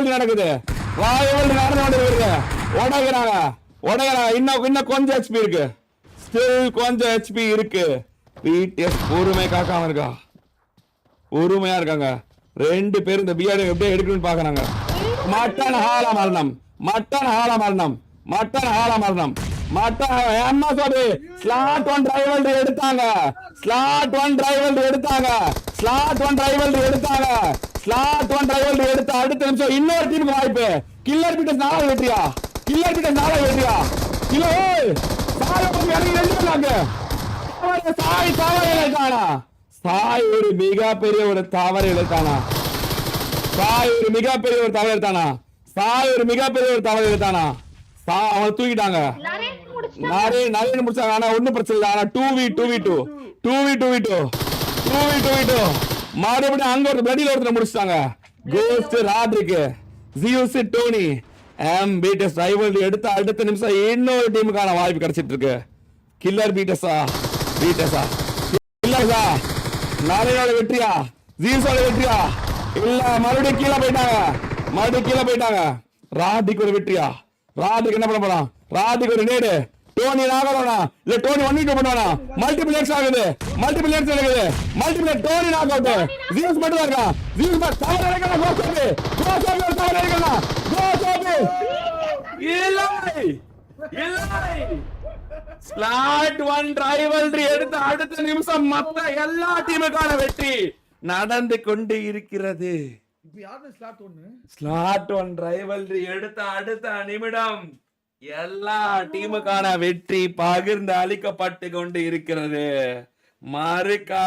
Rivalry நடக்குது. Rivalry நடந்து உடைகிறாங்க. இன்னும் கொஞ்சம் ஹெச்பி இருக்கு. ஸ்டில் கொஞ்சம் ஹெச்பி இருக்கு. பிடிஎஸ் பொறுமை காக்காம இருக்கா. பொறுமையா இருக்காங்க. 2 பேரும் இந்த பிஆர்டி எப்படியே எடுக்கணும்னு பாக்குறாங்க. மட்டன் ஹால மரணம். என்ன சொல்லு ஸ்லாட் 1 ரைவல்ரி எடுத்தாங்க. ஸ்லாட் 1 ரைவல்ரி எடுத்த அடுத்த நிமிஷம் இன்னொரு டீமுக்கு வாய்ப்பு. கில்லர் பீட்டர்ஸ் 4 வெற்றியா. சாய் ஒரு மிகப்பெரிய ஒரு தவறு இழுத்தானா. அவனை தூக்கிட்டாங்க. நிறைய முடிச்சாங்க. ஆனா ஒண்ணும் பிரச்சனை இல்லை. ஆனா 2v2 மறுபடியும் அங்க ஒரு பிளடில ஒருத்தர் முடிச்சிட்டாங்க. கோஸ்ட் ராட்ரிக், ஜியூஸ் டோனி, பீட்டஸ் ரைவல்ரி எடுத்த அடுத்த நிமிஷம் இன்னொரு டீமுக்கான வாய்ப்பு கிடைச்சிட்டு இருக்கு. கில்லர் பீட்டஸா நாளையோட வெற்றியா, ஜீஸோட வெற்றியா? இல்ல, மறுபடியும் கீழே போயிட்டாங்க. ராதிக்கு ஒரு வெற்றியா? ராதிக்கு என்ன பண்ண போறான்? ராதிக்கு ஒரு நேடு. டோனி நாகரோனா இல்ல டோனி 1v2 பண்ணுவானா? மல்டிபிளேட்ஸ் நடக்குது. Dhoni knock out. ஜீஸ் மட்டும் தான் இருக்கான். தவறு இறக்கலாம். இல்லை. ஸ்லாட் 1 ரைவல்ரி எடுத்த அடுத்த நிமிஷம் மத்த எல்லா டீமுக்கான வெற்றி நடந்து கொண்டு இருக்கிறது. ஸ்லாட் 1 ரைவல்ரி எடுத்த அடுத்த நிமிடம் எல்லா டீமுக்கான வெற்றி பகிர்ந்து அளிக்கப்பட்டு கொண்டு இருக்கிறது. மறுக்கா